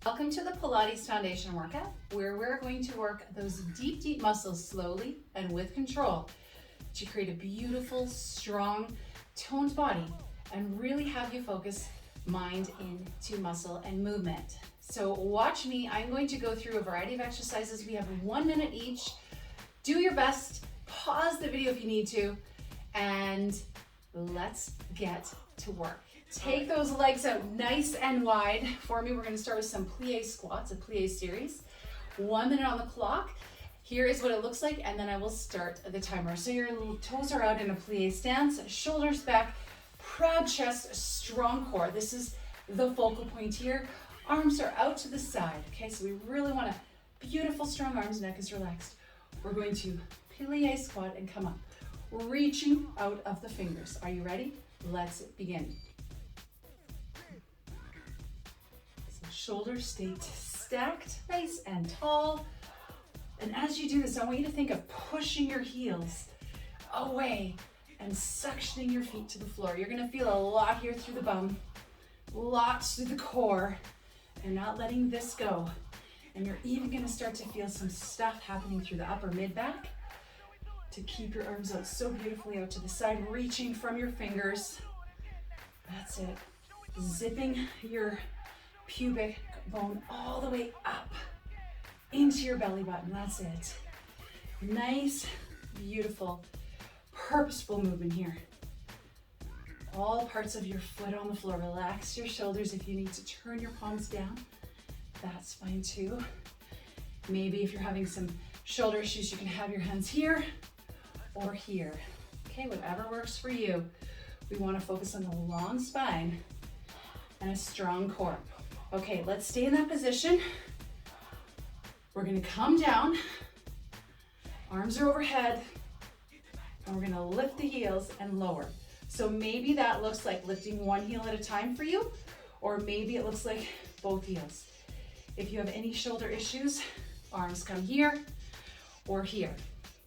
Welcome to the Pilates Foundation workout, where we're going to work those deep muscles slowly and with control to create a beautiful, strong, toned body and really have you focus mind into muscle and movement. So watch me. I'm going to go through a variety of exercises. We have 1 minute each. Do your best. Pause the video if you need to, and let's get to work. Take those legs out nice and wide for me. We're going to start with some plie squats, a plie series. 1 minute on the clock. Here is what it looks like, and then I will start the timer. So your toes are out in a plie stance, shoulders back, proud chest, strong core. This is the focal point here. Arms are out to the side. Okay, so we really want a beautiful, strong arms, neck is relaxed. We're going to plie squat and come up, reaching out of the fingers. Are you ready? Let's begin. Shoulders stay stacked, nice and tall. And as you do this, I want you to think of pushing your heels away and suctioning your feet to the floor. You're gonna feel a lot here through the bum, lots through the core. You're not letting this go. And you're even gonna start to feel some stuff happening through the upper mid-back to keep your arms out so beautifully out to the side, reaching from your fingers. That's it. Zipping your pubic bone all the way up into your belly button. That's it. Nice, beautiful, purposeful movement here. All parts of your foot on the floor. Relax your shoulders. If you need to turn your palms down, that's fine too. Maybe if you're having some shoulder issues, you can have your hands here or here. Okay, whatever works for you. We want to focus on the long spine and a strong core. Okay, let's stay in that position. We're gonna come down, arms are overhead, and we're gonna lift the heels and lower. So maybe that looks like lifting one heel at a time for you, or maybe it looks like both heels. If you have any shoulder issues, arms come here or here,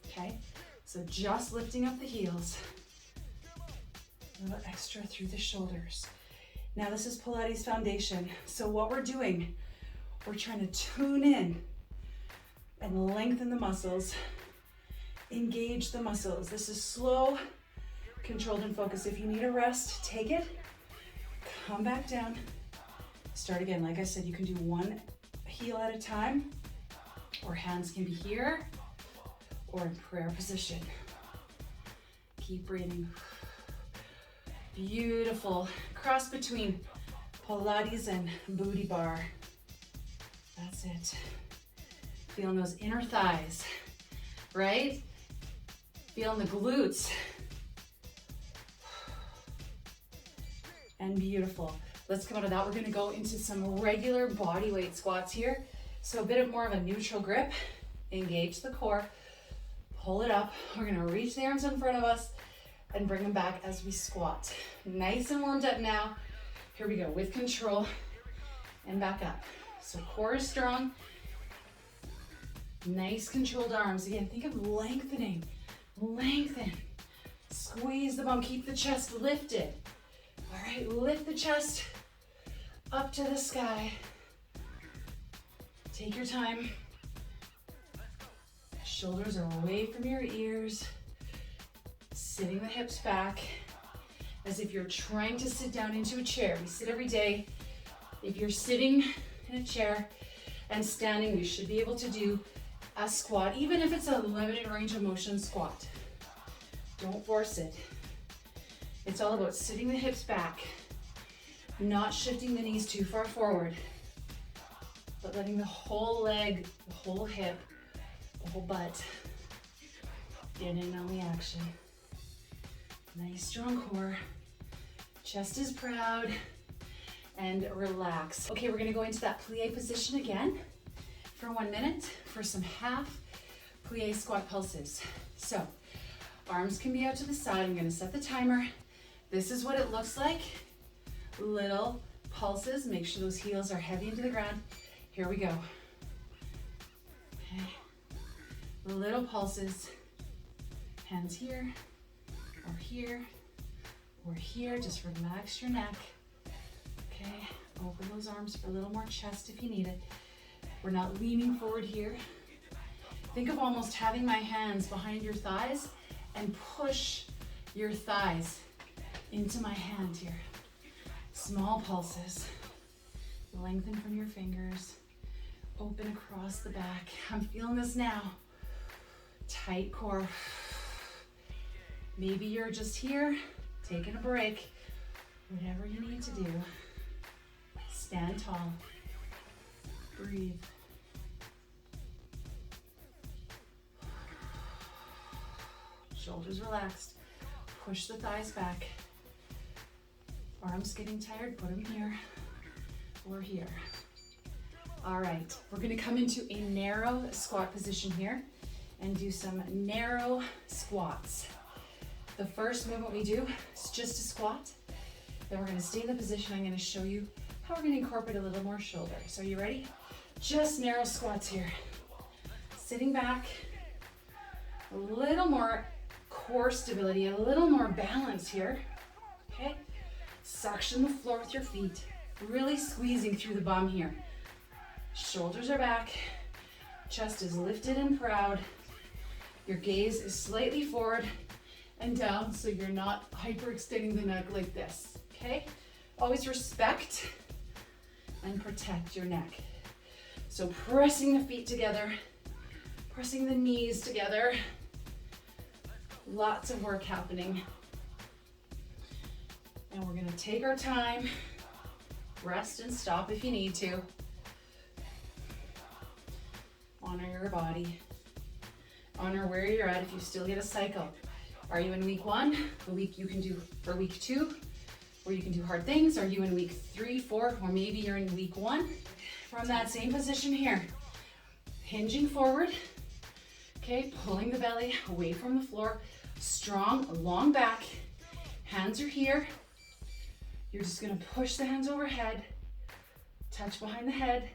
okay? So just lifting up the heels, a little extra through the shoulders. Now this is Pilates Foundation. So what we're doing, we're trying to tune in and lengthen the muscles, engage the muscles. This is slow, controlled, and focused. If you need a rest, take it, come back down, start again. Like I said, you can do one heel at a time, or hands can be here, or in prayer position. Keep breathing. Beautiful. Cross between Pilates and booty bar. That's it. Feeling those inner thighs, right? Feeling the glutes. And beautiful. Let's come out of that. We're gonna go into some regular body weight squats here. So a bit more of a neutral grip. Engage the core. Pull it up. We're gonna reach the arms in front of us and bring them back as we squat. Nice and warmed up now. Here we go, with control, and back up. So core is strong. Nice controlled arms. Again, think of lengthening. Lengthen. Squeeze the bum, keep the chest lifted. All right, lift the chest up to the sky. Take your time. Shoulders are away from your ears. Sitting the hips back as if you're trying to sit down into a chair. We sit every day. If you're sitting in a chair and standing, you should be able to do a squat, even if it's a limited range of motion squat. Don't force it. It's all about sitting the hips back, not shifting the knees too far forward, but letting the whole leg, the whole hip, the whole butt get in on the action. Nice strong core, chest is proud, and relax. Okay, we're gonna go into that plie position again for 1 minute for some half plie squat pulses. So, arms can be out to the side. I'm gonna set the timer. This is what it looks like. Little pulses, make sure those heels are heavy into the ground. Here we go. Okay, little pulses, hands here, or here, or here. Just relax your neck. Okay, Open those arms for a little more chest if you need it. We're not leaning forward here. Think of almost having my hands behind your thighs and push your thighs into my hand here. Small pulses. Lengthen from your fingers. Open across the back. I'm feeling this now. Tight core. Maybe you're just here, taking a break. Whatever you need to do. Stand tall. Breathe. Shoulders relaxed. Push the thighs back. Arms getting tired, put them here or here. All right, we're gonna come into a narrow squat position here and do some narrow squats. The first movement we do is just a squat. Then we're gonna stay in the position. I'm gonna show you how we're gonna incorporate a little more shoulder. So are you ready? Just narrow squats here. Sitting back, a little more core stability, a little more balance here, okay? Suction the floor with your feet, really squeezing through the bum here. Shoulders are back, chest is lifted and proud. Your gaze is slightly forward and down so you're not hyperextending the neck like this, okay? Always respect and protect your neck. So pressing the feet together, pressing the knees together. Lots of work happening. And we're gonna take our time, rest and stop if you need to. Honor your body. Honor where you're at if you still get a cycle. Are you in week 1, the week you can do for week 2, where you can do hard things? Are you in week 3, 4, or maybe you're in week 1? From that same position here, hinging forward, okay, pulling the belly away from the floor, strong, long back, hands are here. You're just gonna push the hands overhead, touch behind the head,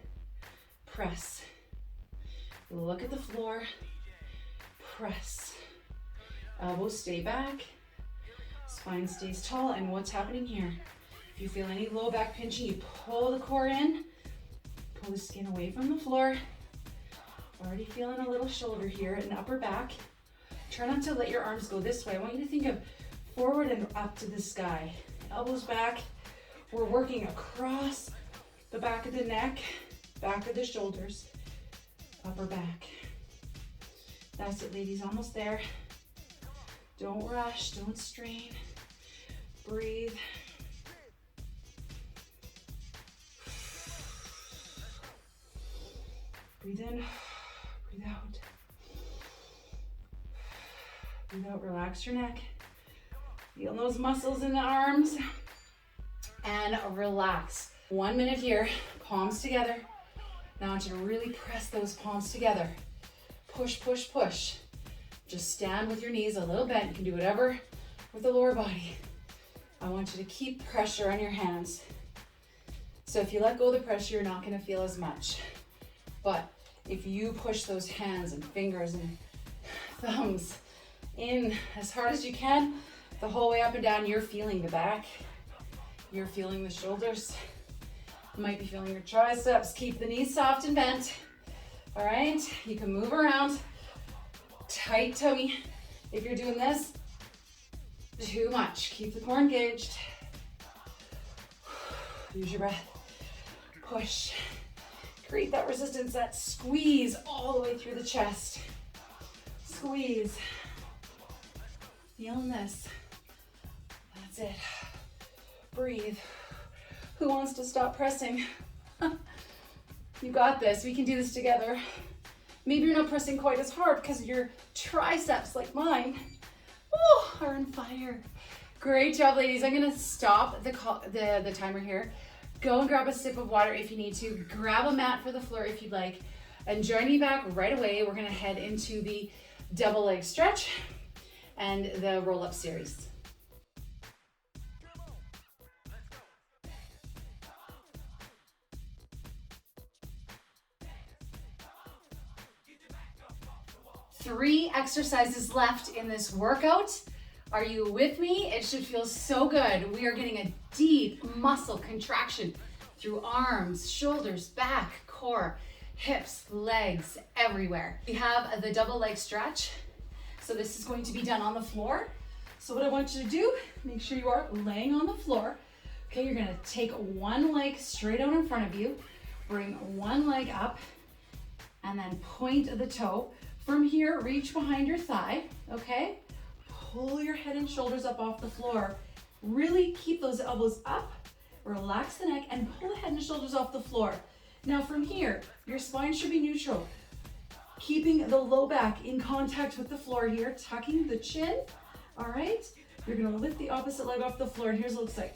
press. Look at the floor, press. Elbows stay back, spine stays tall, and what's happening here? If you feel any low back pinching, you pull the core in, pull the skin away from the floor. Already feeling a little shoulder here and upper back. Try not to let your arms go this way. I want you to think of forward and up to the sky. Elbows back. We're working across the back of the neck, back of the shoulders, upper back. That's it, ladies, almost there. Don't rush, don't strain. Breathe. Breathe in, breathe out. Breathe out, relax your neck. Feel those muscles in the arms. And relax. 1 minute here, palms together. Now I want you to really press those palms together. Push, push, push. Just stand with your knees a little bent. You can do whatever with the lower body. I want you to keep pressure on your hands. So if you let go of the pressure, you're not gonna feel as much. But if you push those hands and fingers and thumbs in as hard as you can, the whole way up and down, you're feeling the back. You're feeling the shoulders. You might be feeling your triceps. Keep the knees soft and bent. All right, you can move around. Tight tummy. If you're doing this too much, keep the core engaged. Use your breath. Push. Create that resistance, that squeeze all the way through the chest. Squeeze. Feeling this. That's it. Breathe. Who wants to stop pressing? You got this. We can do this together. Maybe you're not pressing quite as hard because your triceps, like mine, are on fire. Great job, ladies. I'm gonna stop the timer here. Go and grab a sip of water if you need to. Grab a mat for the floor if you'd like. And join me back right away. We're gonna head into the double leg stretch and the roll-up series. Three exercises left in this workout. Are you with me? It should feel so good. We are getting a deep muscle contraction through arms, shoulders, back, core, hips, legs, everywhere. We have the double leg stretch. So this is going to be done on the floor. So what I want you to do, make sure you are laying on the floor. Okay, you're gonna take one leg straight out in front of you, bring one leg up, and then point the toe. From here, reach behind your thigh, okay? Pull your head and shoulders up off the floor. Really keep those elbows up, relax the neck, and pull the head and shoulders off the floor. Now from here, your spine should be neutral. Keeping the low back in contact with the floor here, tucking the chin, all right? You're gonna lift the opposite leg off the floor, and here's what it looks like.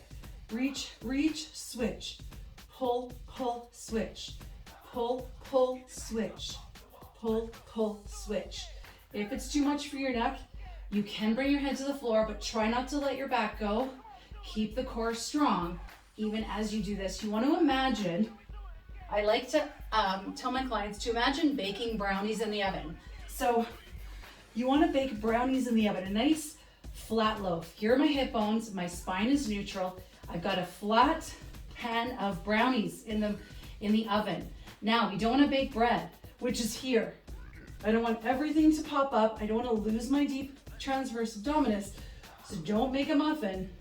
Reach, reach, switch. Pull, pull, switch. Pull, pull, switch. Pull, pull, switch. If it's too much for your neck, you can bring your head to the floor, but try not to let your back go. Keep the core strong, even as you do this. You want to imagine, I like to tell my clients to imagine baking brownies in the oven. So you want to bake brownies in the oven, a nice flat loaf. Here are my hip bones, my spine is neutral. I've got a flat pan of brownies in the oven. Now, we don't want to bake bread, which is here. I don't want everything to pop up. I don't want to lose my deep transverse abdominus. So don't make a muffin,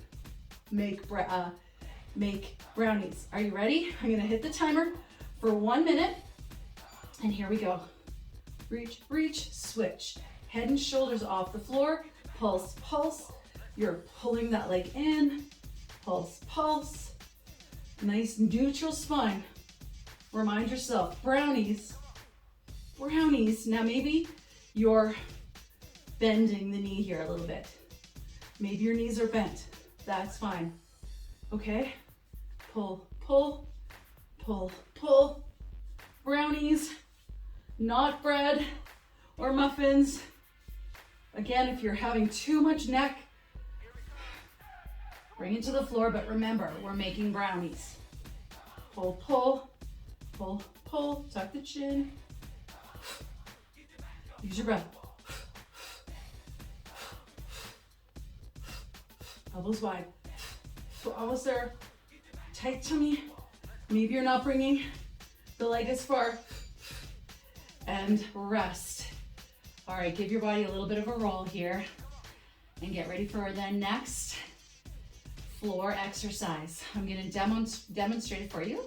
make brownies. Are you ready? I'm gonna hit the timer for 1 minute. And here we go. Reach, reach, switch. Head and shoulders off the floor. Pulse, pulse. You're pulling that leg in. Pulse, pulse. Nice neutral spine. Remind yourself, brownies, brownies. Now maybe you're bending the knee here a little bit. Maybe your knees are bent. That's fine. Okay? Pull, pull, pull, pull. Brownies, not bread or muffins. Again, if you're having too much neck, bring it to the floor, but remember, we're making brownies. Pull, pull, pull, pull, tuck the chin. Use your breath. Elbows wide. We're almost there. Tight tummy. Maybe you're not bringing the leg as far. And rest. All right, give your body a little bit of a roll here. And get ready for the next floor exercise. I'm gonna demonstrate it for you,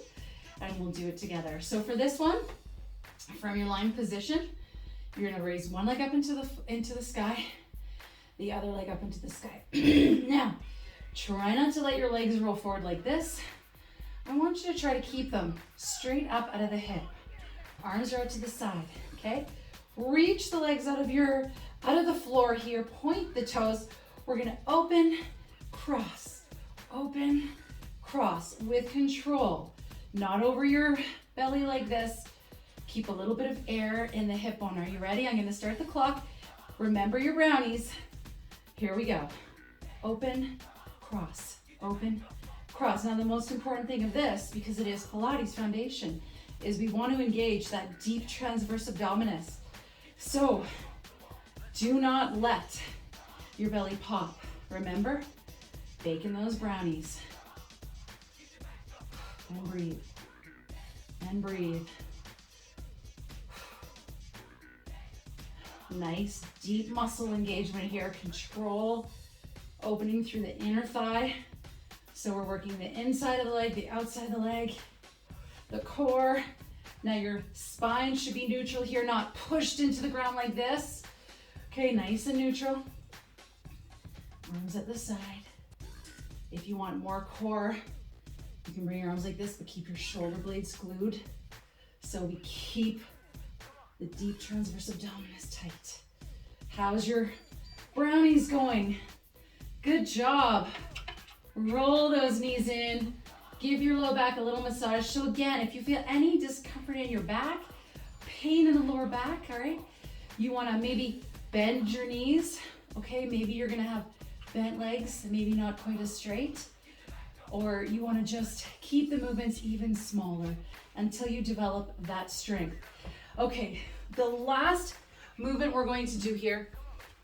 and we'll do it together. So for this one, from your lying position, you're gonna raise one leg up into the sky, the other leg up into the sky. Now, try not to let your legs roll forward like this. I want you to try to keep them straight up out of the hip. Arms are out to the side, okay? Reach the legs out of the floor here. Point the toes. We're gonna open, cross, open, cross with control. Not over your belly like this. Keep a little bit of air in the hip bone. Are you ready? I'm gonna start the clock. Remember your brownies. Here we go. Open, cross, open, cross. Now the most important thing of this, because it is Pilates foundation, is we want to engage that deep transverse abdominus. So do not let your belly pop. Remember, baking those brownies. And breathe, and breathe. Nice deep muscle engagement here. Control, opening through the inner thigh. So we're working the inside of the leg, the outside of the leg, the core. Now your spine should be neutral here, not pushed into the ground like this. Okay, nice and neutral. Arms at the side. If you want more core, you can bring your arms like this, but keep your shoulder blades glued. So we keep the deep transverse abdominus tight. How's your brownies going? Good job. Roll those knees in. Give your low back a little massage. So again, if you feel any discomfort in your back, pain in the lower back, all right, you want to maybe bend your knees. Okay, maybe you're going to have bent legs, maybe not quite as straight. Or you want to just keep the movements even smaller until you develop that strength. Okay, the last movement we're going to do here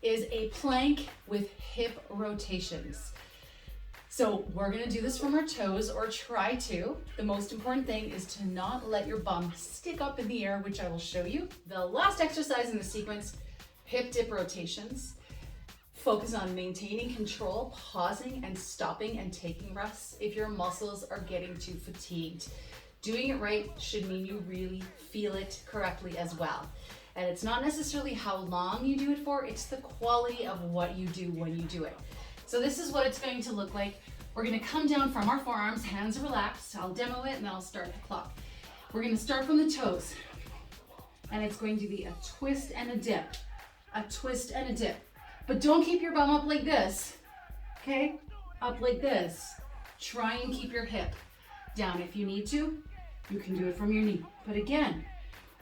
is a plank with hip rotations. So we're gonna do this from our toes, or try to. The most important thing is to not let your bum stick up in the air, which I will show you. The last exercise in the sequence, hip dip rotations. Focus on maintaining control, pausing and stopping and taking rests if your muscles are getting too fatigued. Doing it right should mean you really feel it correctly as well. And it's not necessarily how long you do it for, it's the quality of what you do when you do it. So this is what it's going to look like. We're gonna come down from our forearms, hands relaxed. I'll demo it and then I'll start the clock. We're gonna start from the toes. And it's going to be a twist and a dip. A twist and a dip. But don't keep your bum up like this, okay? Up like this. Try and keep your hip down. If you need to, you can do it from your knee. But again,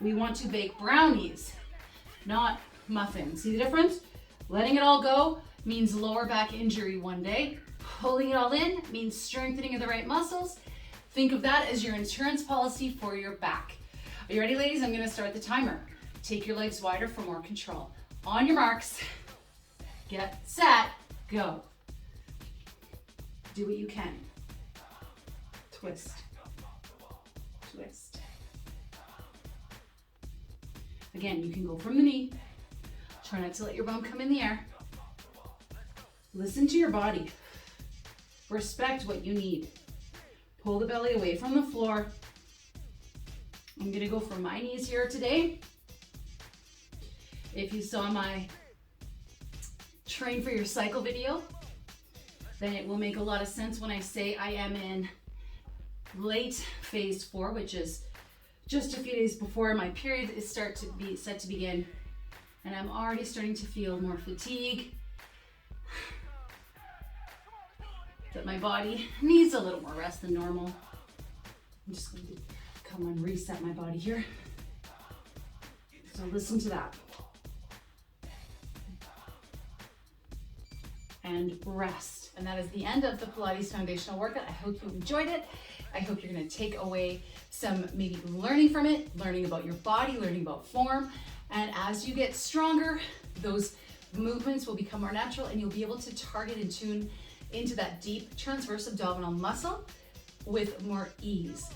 we want to bake brownies, not muffins. See the difference? Letting it all go means lower back injury one day. Pulling it all in means strengthening of the right muscles. Think of that as your insurance policy for your back. Are you ready, ladies? I'm gonna start the timer. Take your legs wider for more control. On your marks, get set, go. Do what you can. Twist, twist. Again, you can go from the knee. Try not to let your bum come in the air. Listen to your body. Respect what you need. Pull the belly away from the floor. I'm gonna go for my knees here today. If you saw my Train for Your Cycle video, then it will make a lot of sense when I say I am in late phase 4, which is just a few days before my period is set to begin. And I'm already starting to feel more fatigue, that my body needs a little more rest than normal. I'm just going to come and reset my body here. So listen to that. And rest. And that is the end of the Pilates foundational workout. I hope you enjoyed it. I hope you're going to take away some maybe learning from it, learning about your body, learning about form. And as you get stronger, those movements will become more natural and you'll be able to target and tune into that deep transverse abdominal muscle with more ease.